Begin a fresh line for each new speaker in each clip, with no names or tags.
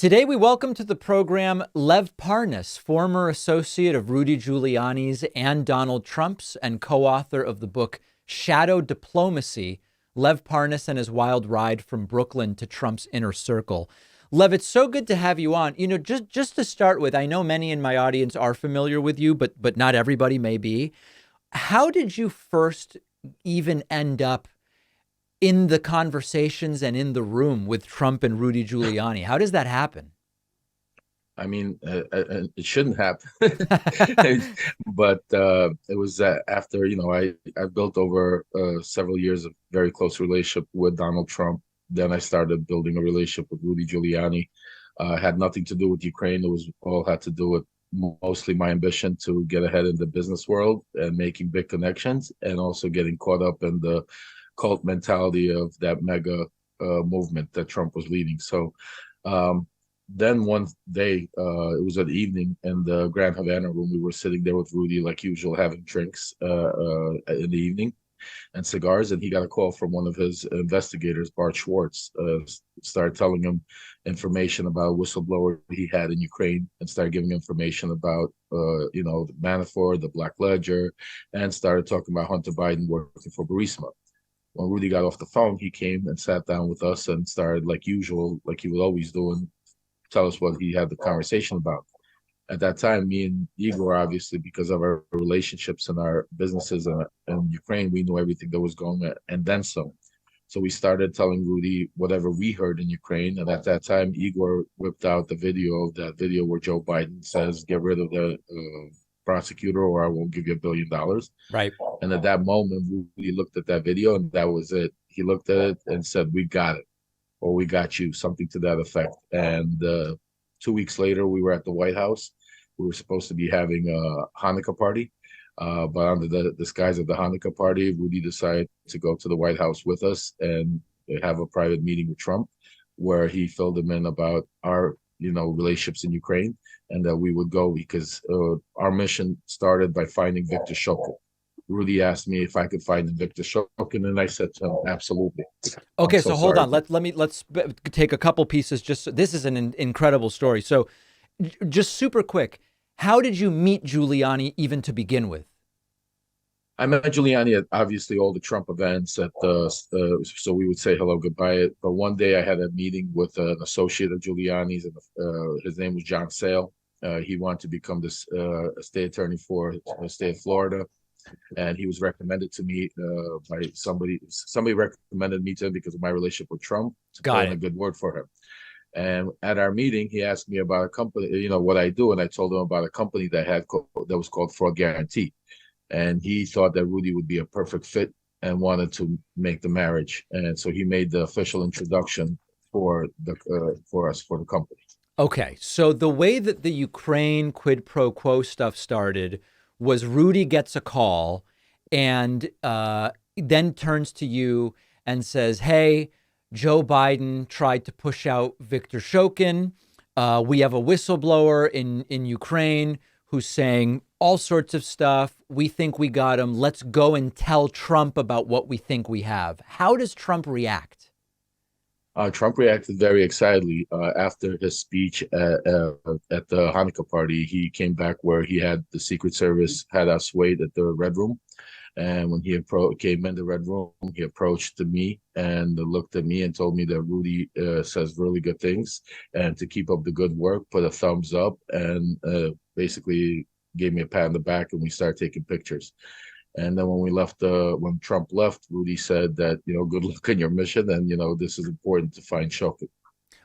Today, we welcome to the program Lev Parnas, former associate of Rudy Giuliani's and Donald Trump's and co-author of the book Shadow Diplomacy, Lev Parnas and his wild ride from Brooklyn to Trump's inner circle. Lev, it's so good to have you on. You know, just to start with, I know many in my audience are familiar with you, but not everybody may be. How did you first even end up in the conversations and in the room with Trump and Rudy Giuliani? How does that happen?
I mean, it shouldn't happen, but it was after I built over several years of very close relationship with Donald Trump. Then I started building a relationship with Rudy Giuliani. Had nothing to do with Ukraine. It was all had to do with mostly my ambition to get ahead in the business world and making big connections, and also getting caught up in the cult mentality of that mega movement that Trump was leading. So. Um, then one day, it was an evening in the Grand Havana room. We were sitting there with Rudy, like usual, having drinks in the evening and cigars. And he got a call from one of his investigators, Bart Schwartz, started telling him information about a whistleblower he had in Ukraine, and started giving information about, the Manafort, the Black Ledger, and started talking about Hunter Biden working for Burisma. When Rudy got off the phone, he came and sat down with us and started, like usual, like he would always do, and tell us what he had the conversation about. At that time, me and Igor, obviously, because of our relationships and our businesses in Ukraine, we knew everything that was going on and then some. So we started telling Rudy whatever we heard in Ukraine. And at that time, Igor whipped out the video of that video where Joe Biden says, get rid of the prosecutor or I won't give you $1 billion.
Right.
And at that moment, Rudy looked at that video and that was it. He looked at it and said, we got it, or we got you, something to that effect. And 2 weeks later, we were at the White House. We were supposed to be having a Hanukkah party, but under the disguise of the Hanukkah party, Rudy decided to go to the White House with us and have a private meeting with Trump, where he filled him in about our, relationships in Ukraine, and that we would go because our mission started by finding Victor Shokin. Rudy asked me if I could find Victor Shokin, and I said to him, absolutely. I'm
Okay,
so
so hold
sorry.
on. Let's take a couple pieces. Just this is an incredible story. So, just super quick, how did you meet Giuliani even to begin with?
I met Giuliani at obviously all the Trump events at the, so we would say hello, goodbye. But one day I had a meeting with an associate of Giuliani's, and his name was John Sale. He wanted to become this state attorney for the state of Florida, and he was recommended to me by somebody. Somebody recommended me to him because of my relationship with Trump, to put
Got
in a
it.
good word for him. And at our meeting, he asked me about a company, what I do, and I told him about a company that was called Fraud Guarantee, and he thought that Rudy would be a perfect fit and wanted to make the marriage, and so he made the official introduction for us for the company.
Okay, so the way that the Ukraine quid pro quo stuff started was Rudy gets a call and then turns to you and says, "Hey, Joe Biden tried to push out Victor Shokin. We have a whistleblower in Ukraine who's saying all sorts of stuff. We think we got him. Let's go and tell Trump about what we think we have." How does Trump react?
Trump reacted very excitedly after his speech at the Hanukkah party. He came back where he had the Secret Service had us wait at the Red Room. And when he came in the Red Room, he approached me and looked at me and told me that Rudy says really good things, and to keep up the good work, put a thumbs up, and basically gave me a pat on the back, and we started taking pictures. And then when Trump left, Rudy said that, good luck in your mission. And, this is important to find Shokin.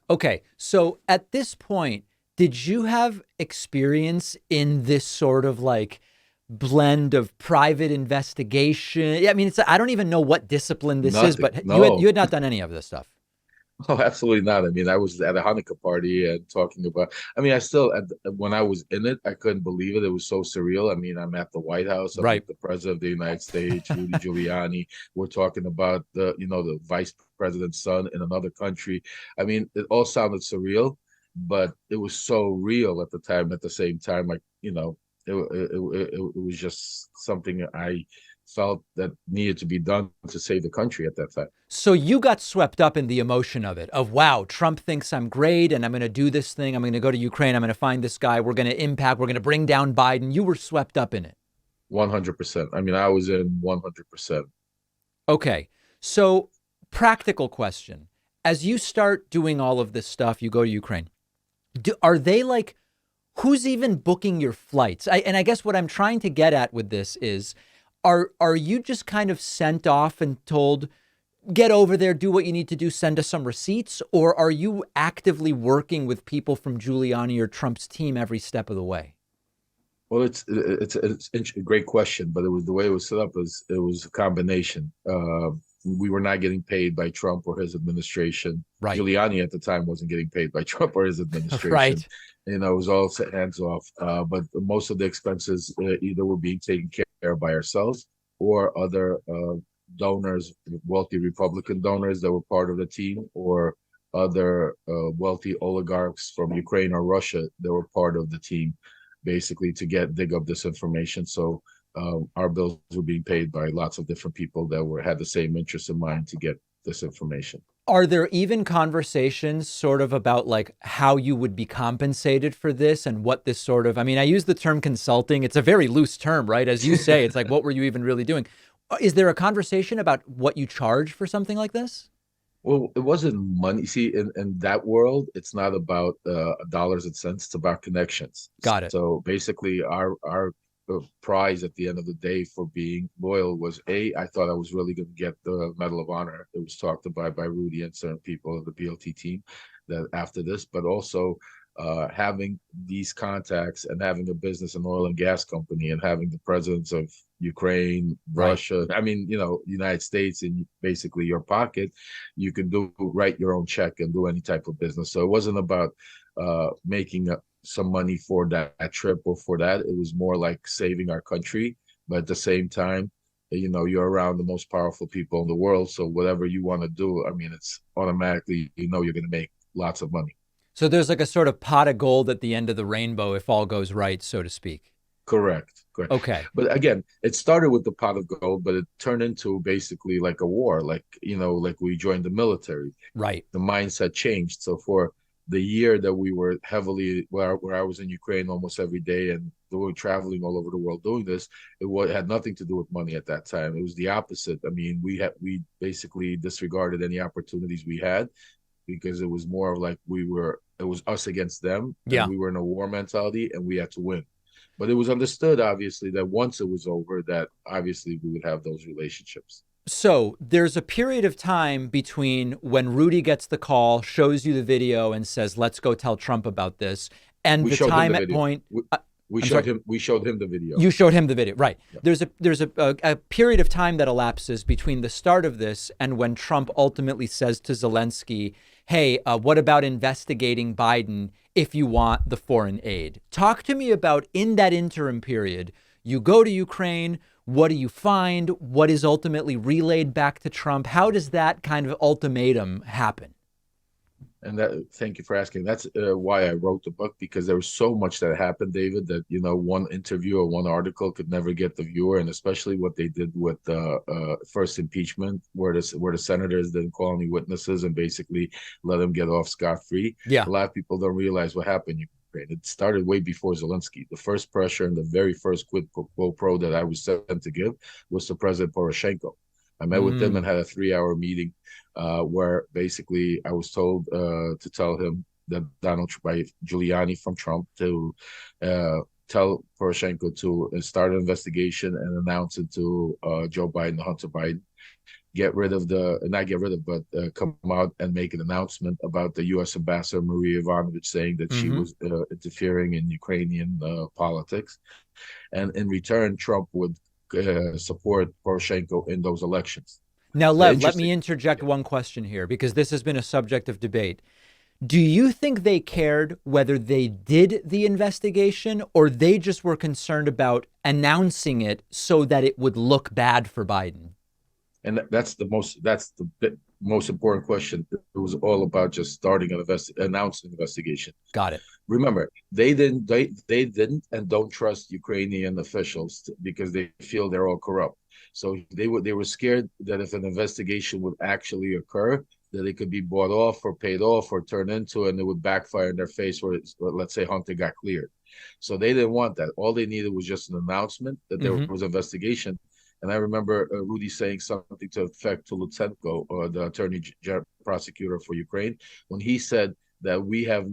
Okay, so at this point, did you have experience in this sort of like blend of private investigation? Yeah, I mean, I don't even know what discipline this is,
Nothing.
but you
No.
had not done any of this stuff.
Oh, absolutely not. I mean, I was at a Hanukkah party and talking about, I mean, when I was in it, I couldn't believe it. It was so surreal. I mean, I'm at the White House. I'm
Right.
with the President of the United States, Rudy Giuliani. We're talking about the vice president's son in another country. I mean, it all sounded surreal, but it was so real at the time. At the same time, like, it was just something I felt that needed to be done to save the country at that time.
So you got swept up in the emotion of it, of wow, Trump thinks I'm great and I'm going to do this thing. I'm going to go to Ukraine. I'm going to find this guy. We're going to impact. We're going to bring down Biden. You were swept up in it.
100%. I mean, I was in 100%.
Okay. So practical question. As you start doing all of this stuff, you go to Ukraine. Are they like, who's even booking your flights? And I guess what I'm trying to get at with this is, are you just kind of sent off and told, get over there, do what you need to do, send us some receipts? Or are you actively working with people from Giuliani or Trump's team every step of the way?
Well, it's a great question, but it was the way it was set up is it was a combination. We were not getting paid by Trump or his administration.
Right.
Giuliani at the time wasn't getting paid by Trump or his administration.
Right.
You know, it was all hands off. But most of the expenses either were being taken care of by ourselves or other donors, wealthy Republican donors that were part of the team, or other wealthy oligarchs from Ukraine or Russia that were part of the team, basically to dig up this information. So our bills were being paid by lots of different people that had the same interest in mind to get this information.
Are there even conversations sort of about like how you would be compensated for this and what this sort of, I mean, I use the term consulting. It's a very loose term, right? As you say, it's like, what were you even really doing? Is there a conversation about what you charge for something like this?
Well, it wasn't money. See, in that world, it's not about dollars and cents. It's about connections.
Got it.
So basically, our prize at the end of the day for being loyal was I thought I was really going to get the Medal of Honor. It was talked about by Rudy and certain people of the BLT team that after this, but also having these contacts and having a business, an oil and gas company, and having the presidents of Ukraine, Russia, I mean, you know, United States in basically your pocket, you can write your own check and do any type of business. So it wasn't about making some money for that trip or for that. It was more like saving our country. But at the same time, you know, you're around the most powerful people in the world. So whatever you want to do, I mean, it's automatically, you know, you're going to make lots of money.
So there's like a sort of pot of gold at the end of the rainbow if all goes right, so to speak.
Correct.
Okay.
But again, it started with the pot of gold, but it turned into basically like a war, like, you know, like we joined the military.
Right.
The mindset changed. So for the year that we were heavily, where I was in Ukraine almost every day and traveling all over the world doing this, had nothing to do with money at that time. It was the opposite. I mean, we basically disregarded any opportunities we had, because it was more of like it was us against them.
Yeah.
And we were in a war mentality and we had to win. But it was understood, obviously, that once it was over, that obviously we would have those relationships.
So there's a period of time between when Rudy gets the call, shows you the video and says, let's go tell Trump about this. And the time at point.
We showed him the video.
You showed him the video, right?
Yeah.
There's a period of time that elapses between the start of this and when Trump ultimately says to Zelensky, hey, what about investigating Biden if you want the foreign aid? Talk to me about, in that interim period, you go to Ukraine, what do you find? What is ultimately relayed back to Trump? How does that kind of ultimatum happen?
And thank you for asking. That's why I wrote the book, because there was so much that happened, David, that, you know, one interview or one article could never get the viewer. And especially what they did with the first impeachment, where the senators didn't call any witnesses and basically let them get off scot-free.
Yeah.
A lot of people don't realize what happened. It started way before Zelensky. The first pressure and the very first quid pro that I was sent to give was to President Poroshenko. I met with him and had a 3-hour meeting where basically I was told to tell him that by Giuliani from Trump to tell Poroshenko to start an investigation and announce it to Joe Biden, Hunter Biden, come out and make an announcement about the U.S. Ambassador Maria Ivanovich saying that she was interfering in Ukrainian politics. And in return, Trump would support Poroshenko in those elections.
Now, Lev, let me interject one question here, because this has been a subject of debate. Do you think they cared whether they did the investigation or they just were concerned about announcing it so that it would look bad for Biden?
And that's the most important question. It was all about just starting announcing an investigation.
Got it.
Remember, they didn't and don't trust Ukrainian officials because they feel they're all corrupt. So they were scared that if an investigation would actually occur, that it could be bought off or paid off or turned into, and it would backfire in their face. Where let's say Hunter got cleared, so they didn't want that. All they needed was just an announcement that there
Hmm.
was an investigation. And I remember Rudy saying something to the effect to Lutsenko, or the attorney prosecutor for Ukraine, when he said that we have,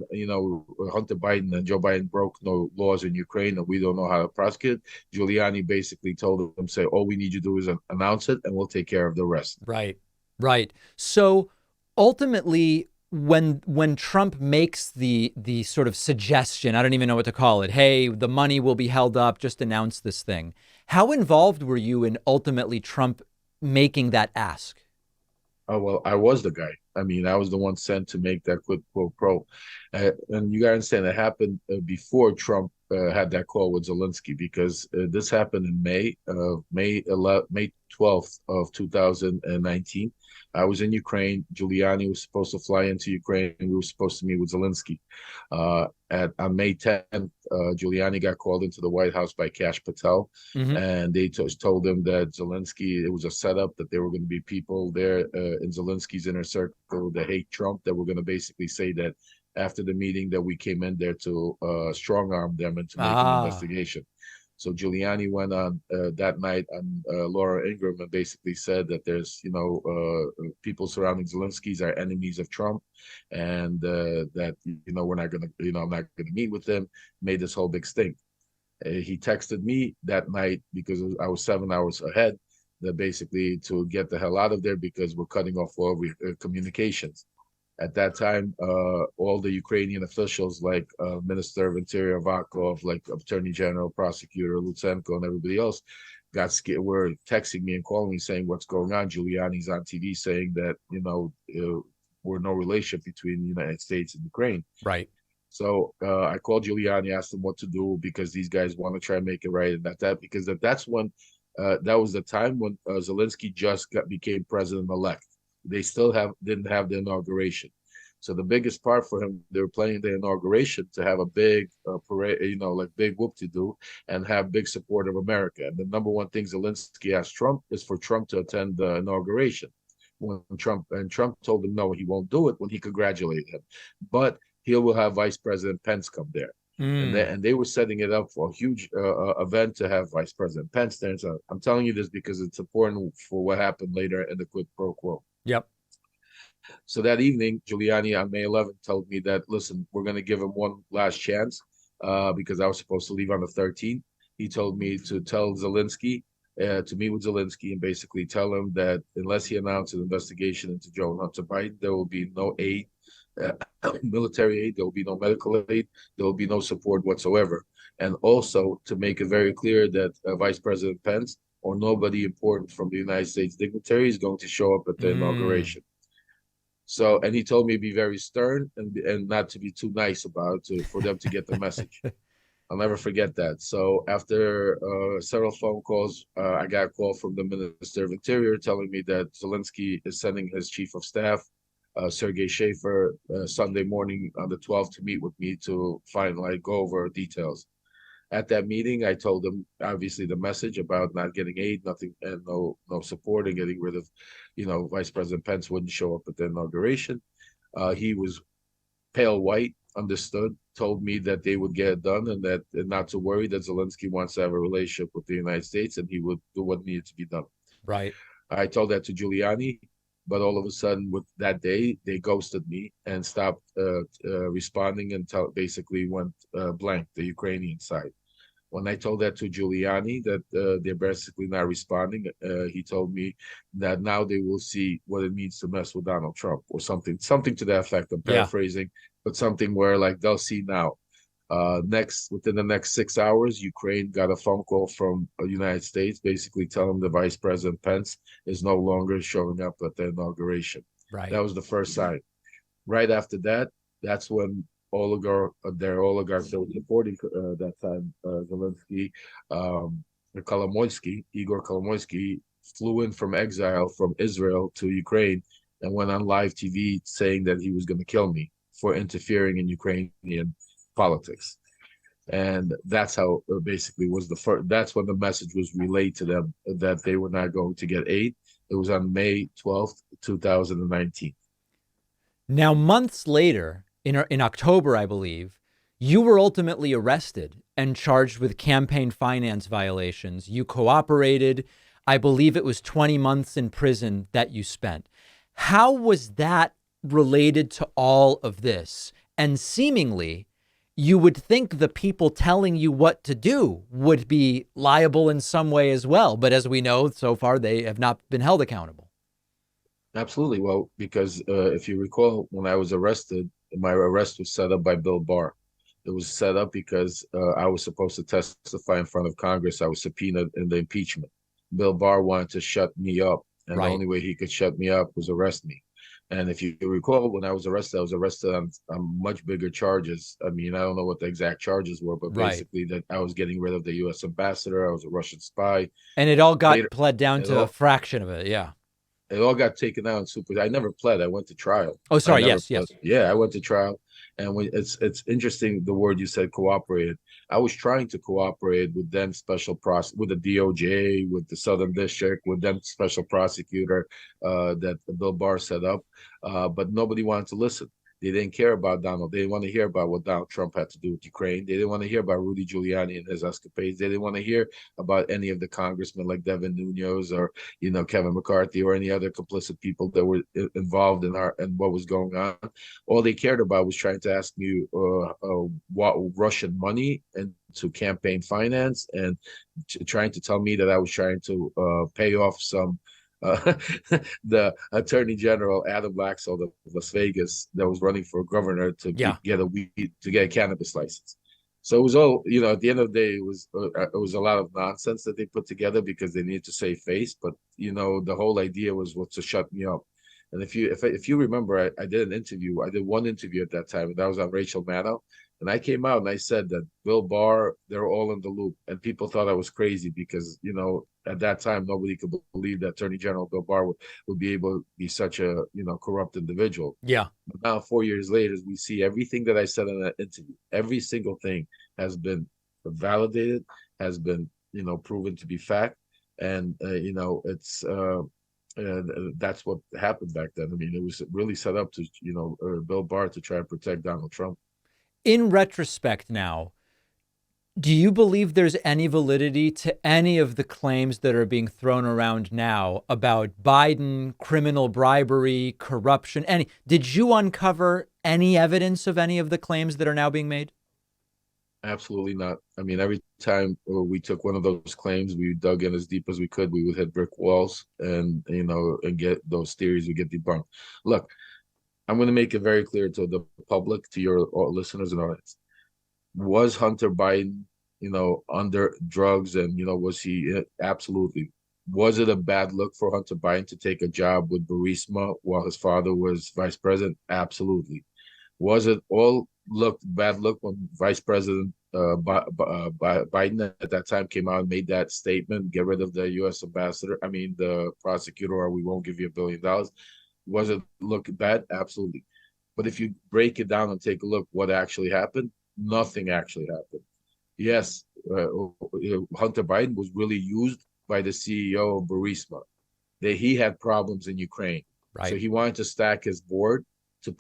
Hunter Biden and Joe Biden broke no laws in Ukraine and we don't know how to prosecute. Giuliani basically told them, say, all we need you to do is announce it and we'll take care of the rest.
Right. Right. So ultimately, when Trump makes the sort of suggestion, I don't even know what to call it. Hey, the money will be held up. Just announce this thing. How involved were you in ultimately Trump making that ask?
Oh, well, I was the guy. I mean, I was the one sent to make that quid pro quo. And you got to understand, it happened before Trump had that call with Zelensky, because this happened in May 12th of 2019. I was in Ukraine. Giuliani was supposed to fly into Ukraine. We were supposed to meet with Zelensky. On May 10th, Giuliani got called into the White House by Kash Patel,
Hmm.
and they told him that Zelensky, it was a setup, that there were going to be people there in Zelensky's inner circle that hate Trump, that were going to basically say that after the meeting that we came in there to strong arm them and to make an
Ah,
investigation. So Giuliani went on that night on Laura Ingraham and basically said that there's, people surrounding Zelensky's are enemies of Trump, and that, we're not going to, I'm not going to meet with them. Made this whole big stink. He texted me that night because I was 7 hours ahead, that basically to get the hell out of there because we're cutting off all communications. At that time, all the Ukrainian officials, like Minister of Interior Avakov, like Attorney General, Prosecutor Lutsenko, and everybody else, got scared. Were texting me and calling me saying, "What's going on?" Giuliani's on TV saying that we're no relationship between the United States and Ukraine.
right.
So I called Giuliani, asked him what to do because these guys want to try and make it right, and because that's when that was the time when Zelensky just became president elect. They still didn't have the inauguration. So the biggest part for him, they were planning the inauguration to have a big parade, like big whoop to do, and have big support of America. And the number one thing Zelensky asked Trump is for Trump to attend the inauguration. When Trump told him no, he won't do it. When he congratulated him, but he will have Vice President Pence come there.
Mm,
And they were setting it up for a huge event to have Vice President Pence there. So I'm telling you this because it's important for what happened later in the quid pro quo.
yep.
So that evening, Giuliani on May 11th told me that, listen, we're going to give him one last chance because I was supposed to leave on the 13th. He told me to tell Zelensky, to meet with Zelensky and basically tell him that unless he announces an investigation into Joe and Hunter Biden, there will be no aid, uh, military aid, there will be no medical aid, there will be no support whatsoever. And also to make it very clear that Vice President Pence or nobody important from the United States dignitary is going to show up at the
Mm.
inauguration. So, and he told me to be very stern and not to be too nice about it for them to get the message. I'll never forget that. So after several phone calls, I got a call from the Minister of Interior telling me that Zelensky is sending his chief of staff, Sergei Schaefer, Sunday morning on the 12th to meet with me to finally go over details. At that meeting, I told them obviously the message about not getting aid, nothing, and no support, and getting rid of, Vice President Pence wouldn't show up at the inauguration. He was pale white, understood, told me that they would get it done and not to worry, that Zelensky wants to have a relationship with the United States and he would do what needed to be done.
Right.
I told that to Giuliani, but all of a sudden, with that day, they ghosted me and stopped responding until basically went blank, the Ukrainian side. When I told that to Giuliani, that they're basically not responding, he told me that now they will see what it means to mess with Donald Trump, or something to that effect. I'm
Yeah.
paraphrasing, but something where like they'll see now. Within the next 6 hours, Ukraine got a phone call from the United States, basically telling the Vice President Pence is no longer showing up at the inauguration. That
Right.
was the first sign. Right after that, that's when their oligarchs that were supporting that time, Zelensky, Igor Kolomoisky, flew in from exile from Israel to Ukraine and went on live TV saying that he was going to kill me for interfering in Ukrainian politics. And that's how basically was the first, that's when the message was relayed to them that they were not going to get aid. It was on May 12th, 2019.
Now, months later, in October, I believe, you were ultimately arrested and charged with campaign finance violations. You cooperated. I believe it was 20 months in prison that you spent. How was that related to all of this? And seemingly, you would think the people telling you what to do would be liable in some way as well. But as we know, so far, they have not been held accountable.
Absolutely. Well, because if you recall, when I was arrested, my arrest was set up by Bill Barr. It was set up because I was supposed to testify in front of Congress. I was subpoenaed in the impeachment. Bill Barr wanted to shut me up, and the
Right.
only way he could shut me up was arrest me. And if you recall, when I was arrested on much bigger charges. I mean, I don't know what the exact charges were, but
Right.
basically that I was getting rid of the U.S. ambassador. I was a Russian spy.
And it all got
Later,
pled down
it
to a
all
fraction of it. Yeah.
it all got taken out in super. I never pled. I went to trial.
Oh,
I
sorry.
never
Yes.
pled.
Yes.
Yeah, I went to trial, and it's interesting the word you said cooperated. I was trying to cooperate with then with the DOJ, with the Southern District, with then special prosecutor that Bill Barr set up, but nobody wanted to listen. They didn't care about Donald. They didn't want to hear about what Donald Trump had to do with Ukraine. They didn't want to hear about Rudy Giuliani and his escapades. They didn't want to hear about any of the congressmen like Devin Nunes or Kevin McCarthy or any other complicit people that were involved in what was going on. All they cared about was trying to ask me what Russian money into campaign finance and trying to tell me that I was trying to pay off some the Attorney General Adam Laxalt of Las Vegas that was running for governor to
Yeah.
get a cannabis license. So it was all, at the end of the day, it was a lot of nonsense that they put together because they needed to save face. But the whole idea was to shut me up. And if you remember, I did an interview. I did one interview at that time, and that was on Rachel Maddow. And I came out and I said that Bill Barr, they're all in the loop. And people thought I was crazy because, at that time, nobody could believe that Attorney General Bill Barr would be able to be such a, corrupt individual.
Yeah.
But now, 4 years later, we see everything that I said in that interview, every single thing has been validated, has been, proven to be fact. And, that's what happened back then. I mean, it was really set up to, Bill Barr to try to protect Donald Trump.
In retrospect now, do you believe there's any validity to any of the claims that are being thrown around now about Biden, criminal bribery, corruption? Did you uncover any evidence of any of the claims that are now being made?
Absolutely not. I mean, every time we took one of those claims, we dug in as deep as we could. We would hit brick walls and get those theories would get debunked. Look, I'm going to make it very clear to the public, to your listeners and audience. Was Hunter Biden, under drugs and, was he absolutely? Was it a bad look for Hunter Biden to take a job with Burisma while his father was vice president? Absolutely. Was it all bad look when Vice President Biden at that time came out and made that statement, get rid of the U.S. ambassador, the prosecutor, or we won't give you $1 billion? Was it look bad? Absolutely. But if you break it down and take a look what actually happened, nothing actually happened. Yes, Hunter Biden was really used by the CEO of Burisma. He had problems in Ukraine.
Right.
So he wanted to stack his board to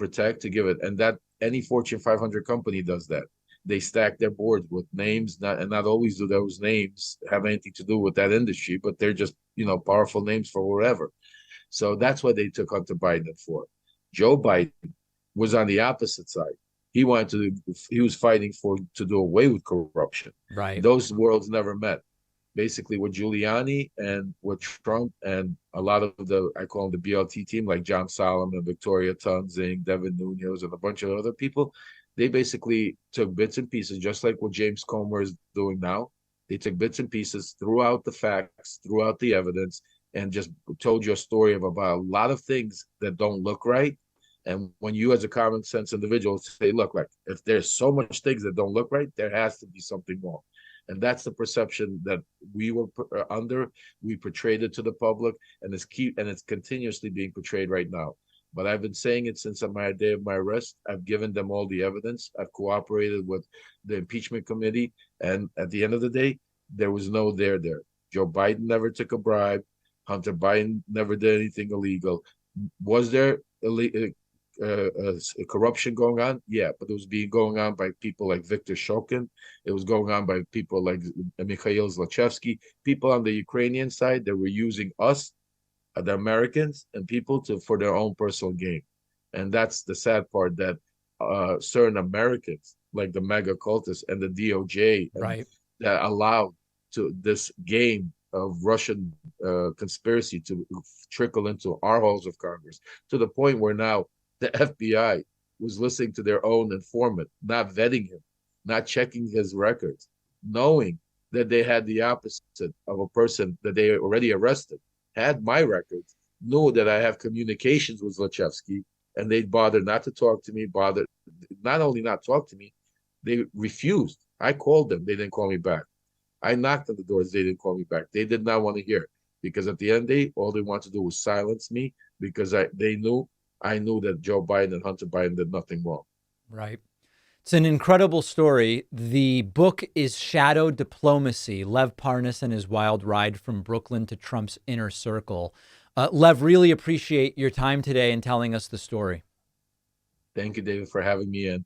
give it. And that any Fortune 500 company does that. They stack their boards with names, not always do those names have anything to do with that industry, but they're just, powerful names for whatever. So that's what they took Hunter Biden for. Joe Biden was on the opposite side. He was fighting to do away with corruption.
Right.
Those worlds never met. Basically, with Giuliani and with Trump and a lot of I call them the BLT team, like John Solomon, Victoria Tunzing, Devin Nunes, and a bunch of other people, they basically took bits and pieces, just like what James Comer is doing now. They took bits and pieces throughout the facts, throughout the evidence, and just told you a story about a lot of things that don't look right. And when you, as a common sense individual, say, look, like if there's so much things that don't look right, there has to be something wrong. And that's the perception that we were under. We portrayed it to the public, and it's continuously being portrayed right now. But I've been saying it since my day of my arrest. I've given them all the evidence. I've cooperated with the impeachment committee. And at the end of the day, there was no there there. Joe Biden never took a bribe. Hunter Biden never did anything illegal. Was there corruption going on? Yeah, but it was being going on by people like Viktor Shokin. It was going on by people like Mikhail Zlochevsky. People on the Ukrainian side that were using us, the Americans, and people to for their own personal gain. And that's the sad part that certain Americans, like the mega cultists and the DOJ, and
Right.
that allowed to this game of Russian conspiracy to trickle into our halls of Congress to the point where now the FBI was listening to their own informant, not vetting him, not checking his records, knowing that they had the opposite of a person that they already arrested, had my records, knew that I have communications with Zlochevsky, and they bothered not to talk to me, bothered not only not talk to me, they refused. I called them, they didn't call me back. I knocked on the doors, they didn't call me back. They did not want to hear it because at the end of the day, all they wanted to do was silence me because they knew I knew that Joe Biden and Hunter Biden did nothing wrong.
Right. It's an incredible story. The book is Shadow Diplomacy, Lev Parnas and His Wild Ride from Brooklyn to Trump's Inner Circle. Lev, really appreciate your time today and telling us the story.
Thank you, David, for having me. And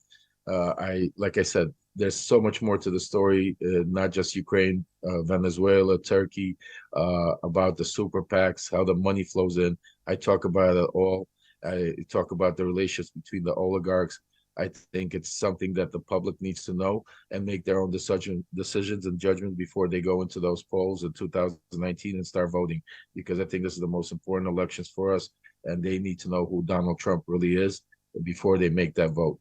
like I said, there's so much more to the story, not just Ukraine, Venezuela, Turkey, about the super PACs, how the money flows in. I talk about it all. I talk about the relations between the oligarchs. I think it's something that the public needs to know and make their own decisions and judgment before they go into those polls in 2019 and start voting, because I think this is the most important elections for us, and they need to know who Donald Trump really is before they make that vote.